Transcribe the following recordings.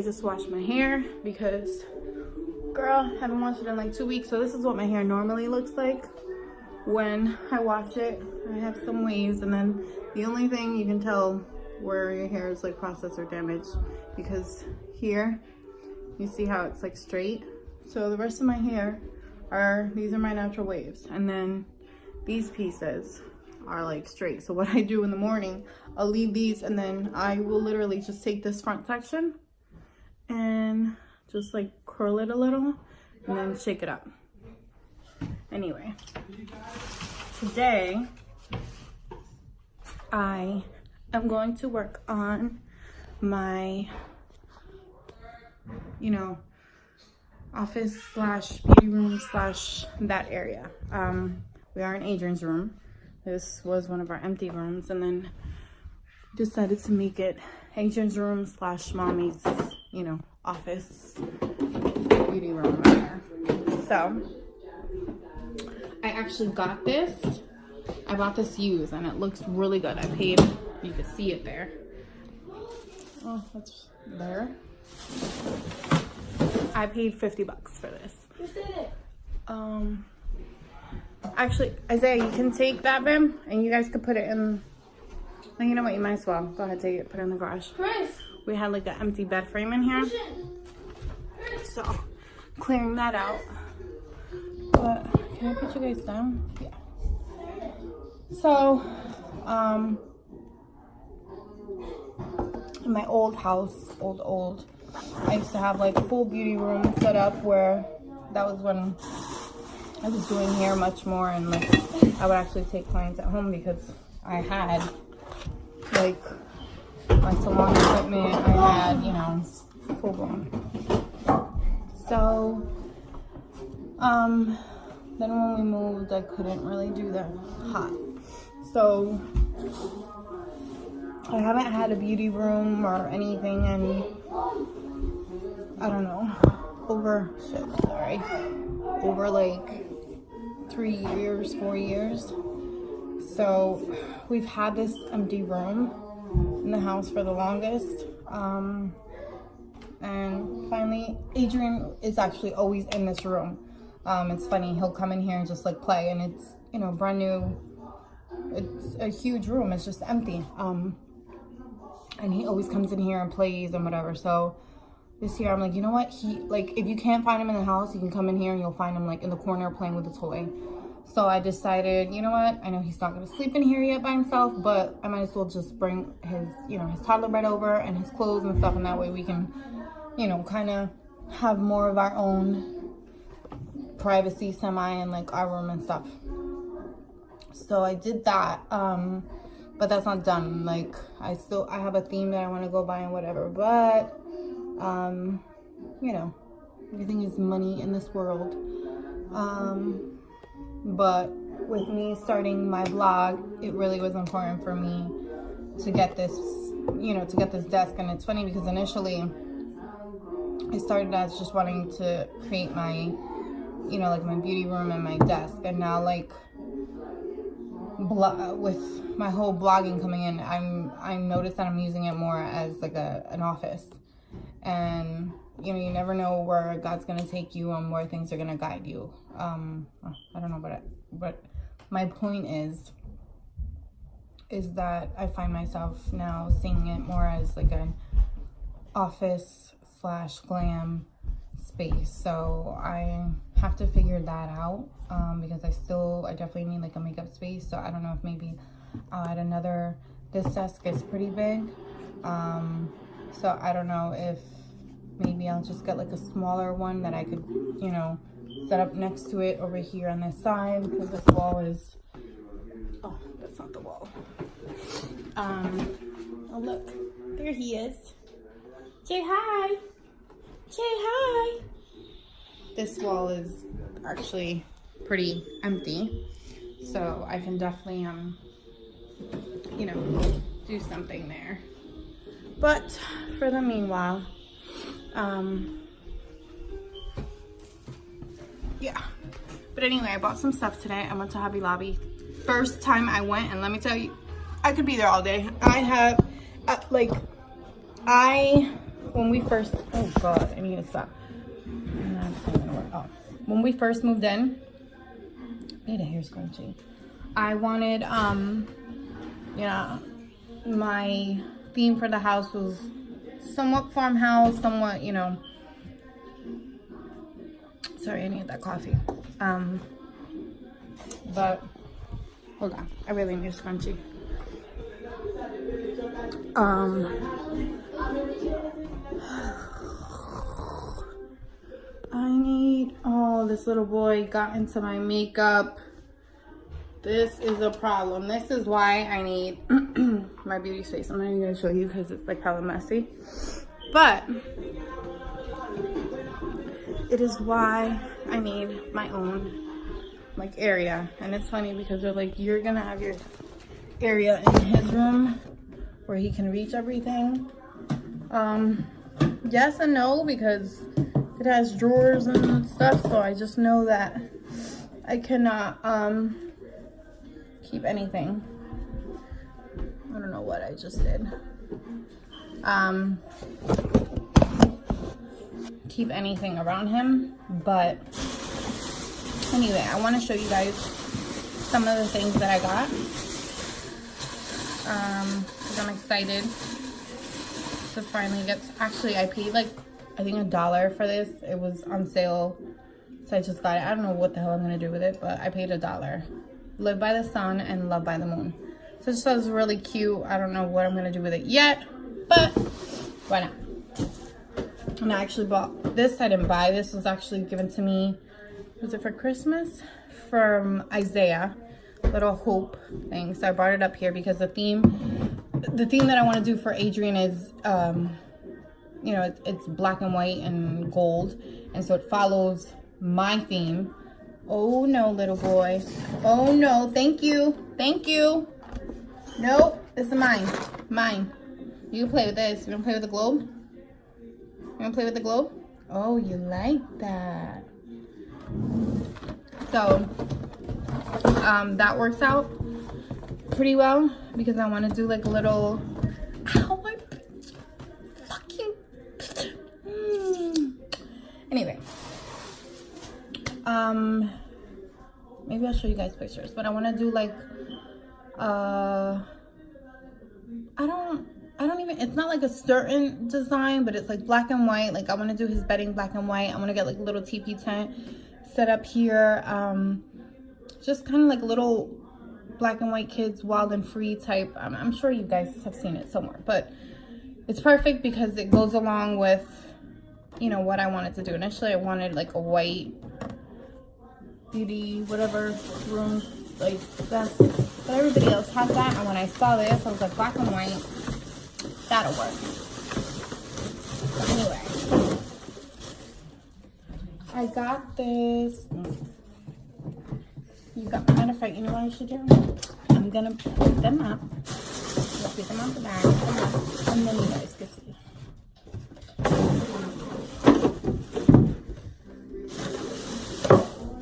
I just washed my hair because, girl, I haven't washed it in like 2 weeks. So this is what my hair normally looks like when I wash it. I have some waves, and then the only thing you can tell where your hair is like processed or damaged, because here you see how it's like straight. So the rest of my hair these are my natural waves, and then these pieces are like straight. So what I do in the morning, I'll leave these, and then I will literally just take this front section and just like curl it a little and then shake it up. Anyway, today I am going to work on my, you know, office slash beauty room slash that area. We are in Adrian's room. This was one of our empty rooms, and then decided to make it Adrian's room slash mommy's, you know, office beauty room right here. So I actually got this. I bought this used, and it looks really good. I paid, you can see it there. Oh, that's there. I paid $50 for this. Who said it? Actually, Isaiah, you can take that bin, and you guys could put it in. No, you know what? You might as well. Go ahead, take it. Put it in the garage. Chris. We had like an empty bed frame in here, so clearing that out. But can I put you guys down? Yeah. So, in my old house, old, I used to have like a full beauty room set up where that was when I was doing hair much more, and like I would actually take clients at home because I had like my salon equipment, I had, you know, full blown. So, then when we moved, I couldn't really do the hot. So I haven't had a beauty room or anything in, I don't know, over like 3 years, 4 years. So we've had this empty room in the house for the longest. And finally, Adrian is actually always in this room. It's funny, he'll come in here and just like play, and it's, you know, brand new. It's a huge room, it's just empty. And he always comes in here and plays and whatever. So this year I'm like, you know what, if you can't find him in the house, you can come in here and you'll find him like in the corner playing with a toy. So I decided, you know what, I know he's not gonna sleep in here yet by himself, but I might as well just bring his, you know, his toddler bed over and his clothes and stuff, and that way we can, you know, kind of have more of our own privacy semi in like our room and stuff. So I did that, but that's not done. Like I have a theme that I want to go by and whatever, but you know, everything is money in this world. But with me starting my vlog, it really was important for me to get this, you know, to get this desk. And it's funny because initially I started as just wanting to create my, you know, like my beauty room and my desk, and now like with my whole blogging coming in, I noticed that I'm using it more as like an office. And you know, you never know where God's gonna take you and where things are gonna guide you. I don't know, but my point is that I find myself now seeing it more as like an office slash glam space. So I have to figure that out, because I definitely need like a makeup space. So I don't know if maybe I'll add another. This desk is pretty big, so I don't know if maybe I'll just get like a smaller one that I could, you know, set up next to it over here on this side, because this wall is, oh, that's not the wall. Oh look, there he is. Say hi. Say hi. This wall is actually pretty empty, so I can definitely you know, do something there. But for the meanwhile, yeah. But anyway, I bought some stuff today. I went to Hobby Lobby. First time I went, and let me tell you, I could be there all day. I have when we first, oh God, I need to stop. Oh, when we first moved in, I need a hair scrunchie. I wanted, my theme for the house was somewhat farmhouse, somewhat, sorry, I need that coffee. But hold on, I really need a scrunchie. This little boy got into my makeup. This is a problem. This is why I need my beauty space. I'm not even gonna show you because it's like hella messy. But it is why I need my own like area. And it's funny because they're like, you're gonna have your area in his room where he can reach everything. Yes and no, because it has drawers and stuff, so I just know that I cannot keep anything. I don't know what I just did. Keep anything around him, but anyway, I want to show you guys some of the things that I got. 'Cause I'm excited to finally get. Actually, I paid like I think $1 for this. It was on sale, so I just got it. I don't know what the hell I'm gonna do with it, but I paid $1. Live by the sun and love by the moon. So it just was really cute. I don't know what I'm gonna do with it yet, but why not? And I actually bought this. I didn't buy this. It was actually given to me. Was it for Christmas? From Isaiah. Little hope thing. So I brought it up here because the theme that I want to do for Adrian is it's black and white and gold, and so it follows my theme. Oh no, little boy. Oh no, thank you. Nope, this is mine. You can play with this. You want to play with the globe? Oh, you like that. So that works out pretty well because I want to do like a little anyway, maybe I'll show you guys pictures, but I want to do like I don't even, it's not like a certain design, but it's like black and white. Like I want to do his bedding black and white. I want to get like a little teepee tent set up here, just kind of like little black and white kids wild and free type. I'm sure you guys have seen it somewhere, but it's perfect because it goes along with what I wanted to do. Initially I wanted like a white beauty whatever room like that, but everybody else has that, and when I saw this I was like, black and white, that'll work. But anyway, I got this. Matter of fact, you know what I should do? I'm gonna put them up. Let's get them out the bag, and then you guys can see.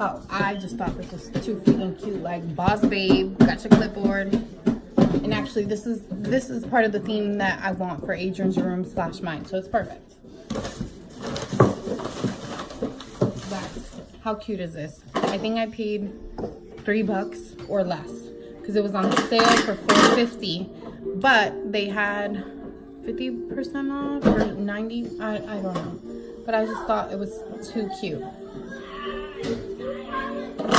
Oh, I just thought this was too freaking cute. Like, boss babe, got your clipboard. And actually, this is part of the theme that I want for Adrian's room / mine, so it's perfect. How cute is this? I think I paid $3 or less because it was on sale for $4.50, but they had 50% off or 90. I don't know, but I just thought it was too cute.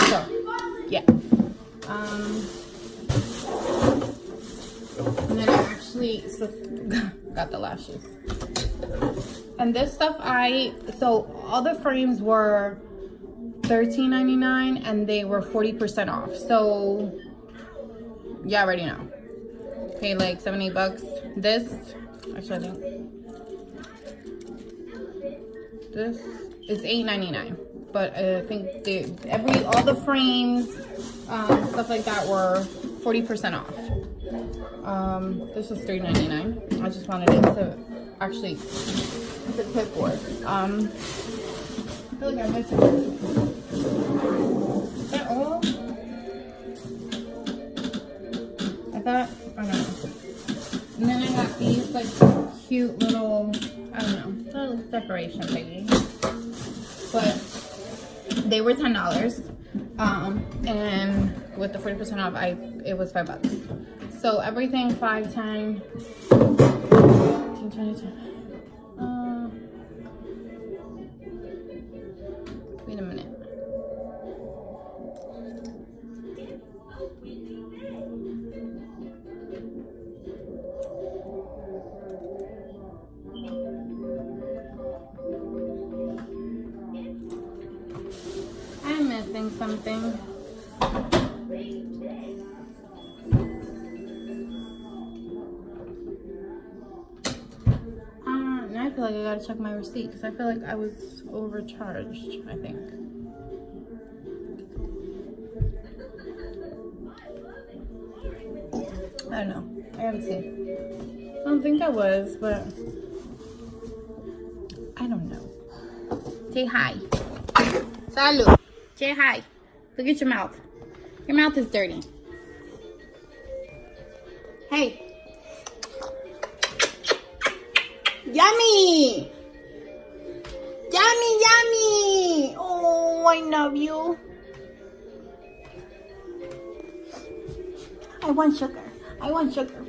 So yeah, and then I actually got the lashes. And this stuff so all the frames were $13.99 and they were 40% off. So yeah, I already know. Paid like $70. This, actually I think this is $8.99. But I think all the frames, stuff like that were 40% off. This was $3.99. I just wanted it to actually the clipboard. I feel like I missed it. Is that all? I thought, I don't know. And then I got these like cute little, I don't know, little decoration thingy. But they were $10. And with the 40% off, it was $5. So everything 5, 10, 15, 20, 10. Wait a minute. I'm missing something. Now I feel like I gotta check my receipt because I feel like I was overcharged, I think. I don't know. I gotta see. I don't think I was, but I don't know. Say hi. Salud. Say hi. Look at your mouth. Your mouth is dirty. Hey. Yummy. Yummy, yummy. Oh, I love you. I want sugar. I want sugar.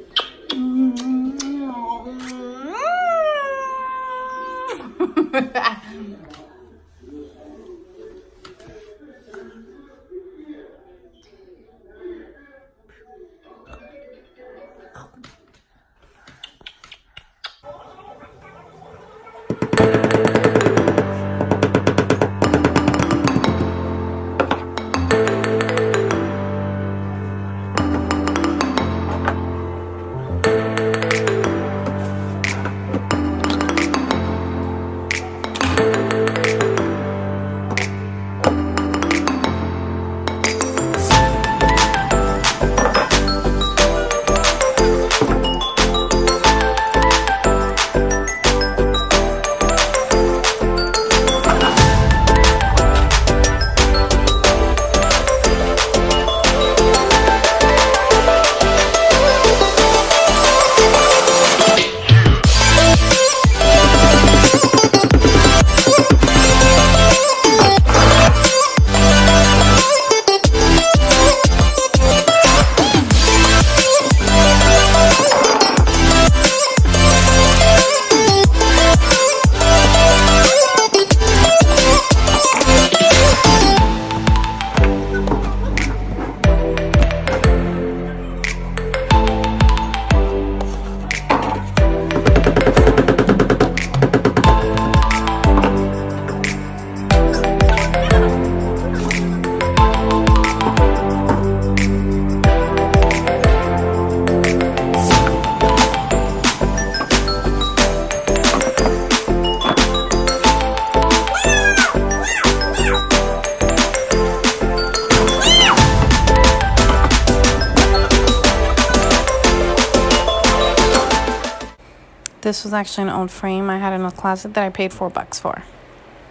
This was actually an old frame I had in a closet that I paid $4 for.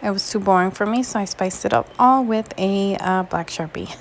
It was too boring for me, so I spiced it up all with a black Sharpie.